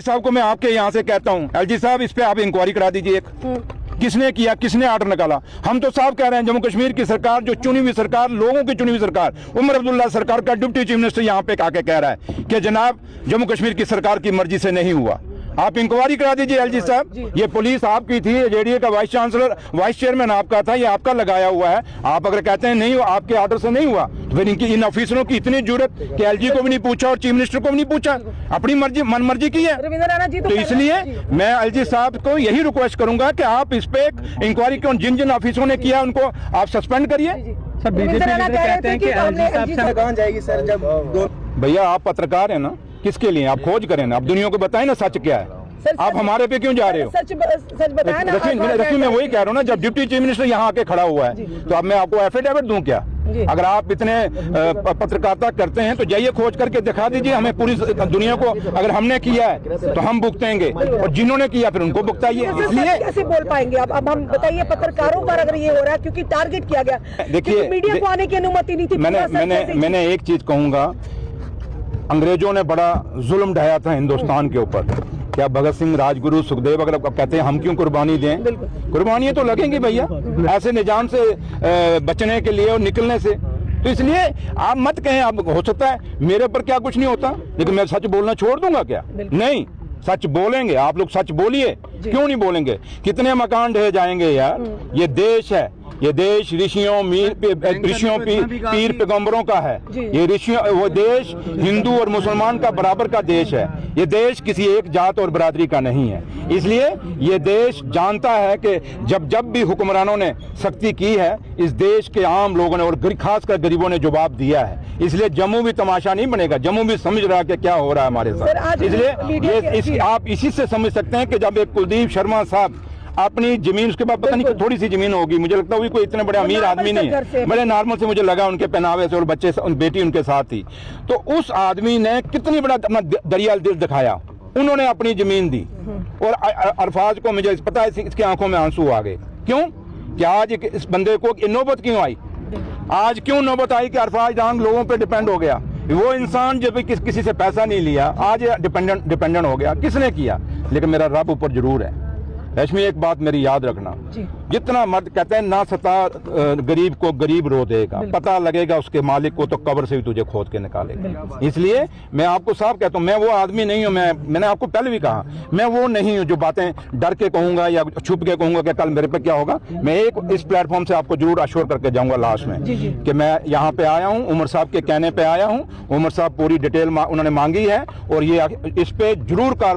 साहब को मैं आपके यहाँ से कहता हूँ, एलजी साहब इस पे आप इंक्वायरी करा दीजिए। एक किसने किया, किसने आर्डर निकाला? हम तो साफ कह रहे हैं, जम्मू कश्मीर की सरकार, जो चुनी हुई सरकार, लोगों की चुनी हुई सरकार, उमर अब्दुल्ला सरकार का डिप्टी चीफ मिनिस्टर यहाँ पे आके कह रहा है कि जनाब जम्मू कश्मीर की सरकार की मर्जी से नहीं हुआ। आप इंक्वायरी करा दीजिए एलजी साहब। ये पुलिस आपकी थी, जेडीए का वाइस चांसलर, वाइस चेयरमैन आपका था, ये आपका लगाया हुआ है। आप अगर कहते हैं नहीं हुआ, आपके ऑर्डर से नहीं हुआ, तो फिर इन ऑफिसरों की इतनी जरूरत कि एलजी को भी नहीं पूछा और चीफ मिनिस्टर को भी नहीं पूछा, अपनी मर्जी मन मर्जी की है। तो इसलिए मैं एलजी साहब को यही रिक्वेस्ट करूंगा कि आप इस पे इंक्वायरी क्यों, जिन जिन ऑफिसरों ने किया उनको आप सस्पेंड करिए। सर बीजेपी कहते हैं कि एलजी साहब से कहां जाएगी सर? जब भैया आप पत्रकार हैं ना, किसके लिए? आप खोज करें ना, आप दुनिया को बताएं ना सच क्या है। आप हमारे पे क्यों जा रहे हो? सच बताएं ना। रखी मैं वही कह रहा हूँ ना, जब डिप्टी चीफ मिनिस्टर यहाँ आके खड़ा हुआ है तो अब मैं आपको एफिडेविट दूं क्या? अगर आप इतने पत्रकारिता करते हैं तो जाइए खोज करके दिखा दीजिए हमें, पूरी दुनिया को। अगर हमने किया है तो हम भुगतेंगे और जिन्होंने किया फिर उनको भुगताइए। इसलिए कैसे बोल पाएंगे आप? अब हम बताइए, पत्रकारों पर अगर ये हो रहा है क्योंकि टारगेट किया गया, देखिए मीडिया को आने की अनुमति नहीं थी। मैंने एक चीज कहूंगा, अंग्रेजों ने बड़ा जुल्म ढाया था हिंदुस्तान के ऊपर। क्या भगत सिंह, राजगुरु, सुखदेव अगर कहते हैं हम क्यों कुर्बानी दें? कुर्बानियां तो लगेंगी भैया, ऐसे निजाम से बचने के लिए और निकलने से। तो इसलिए आप मत कहें, आप हो सकता है मेरे ऊपर क्या कुछ नहीं होता, लेकिन मैं सच बोलना छोड़ दूंगा क्या? नहीं, सच बोलेंगे। आप लोग सच बोलिए, क्यों नहीं बोलेंगे? कितने मकान ढह जाएंगे यार। ये देश है, ये देश ऋषियों पीर पैगंबरों का है। ये ऋषियों, वो देश हिंदू और मुसलमान का बराबर का देश है। ये देश किसी एक जात और बरादरी का नहीं है। इसलिए ये देश जानता है कि जब जब भी हुक्मरानों ने सख्ती की है, इस देश के आम लोगों ने और खासकर गरीबों ने जवाब दिया है। इसलिए जम्मू भी तमाशा नहीं बनेगा, जम्मू भी समझ रहा है कि क्या हो रहा है हमारे साथ। इसलिए आप इसी से समझ सकते हैं कि जब एक कुलदीप शर्मा साहब अपनी जमीन, उसके बाद पता नहीं थोड़ी सी जमीन होगी, मुझे लगता है वो कोई इतने बड़े अमीर आदमी नहीं है, बड़े नॉर्मल से मुझे लगा उनके पहनावे से, और बच्चे बेटी उनके साथ थी। तो उस आदमी ने कितनी बड़ा अपना दरिया दिल दिखाया, उन्होंने अपनी जमीन दी। और अरफाज को मुझे पता है इसकी आंखों में आंसू आ गए। क्यों? कि आज इस बंदे को नौबत क्यों आई? आज क्यों नौबत आई कि अरफाज डांग लोगों पे डिपेंड हो गया? वो इंसान जब किसी से पैसा नहीं लिया, आज डिपेंडेंट हो गया। किसने किया? लेकिन मेरा रब ऊपर जरूर है। रश्मि, एक बात मेरी याद रखना, जितना मर्द कहते हैं ना सता गरीब को गरीब रो देगा, पता लगेगा उसके मालिक को तो कब्र से भी तुझे खोद के निकालेगा। इसलिए मैं आपको साफ कहता हूँ, मैं वो आदमी नहीं हूँ। मैंने आपको पहले भी कहा, मैं वो नहीं हूँ जो बातें डर के कहूंगा या छुप के कहूंगा कि कल मेरे पे क्या होगा। मैं एक इस प्लेटफॉर्म से आपको जरूर अश्योर करके जाऊंगा लास्ट में कि मैं यहाँ पे आया हूँ, उमर साहब के कहने पे आया हूँ। उमर साहब पूरी डिटेल उन्होंने मांगी है और ये इस पे जरूर कार्रवाई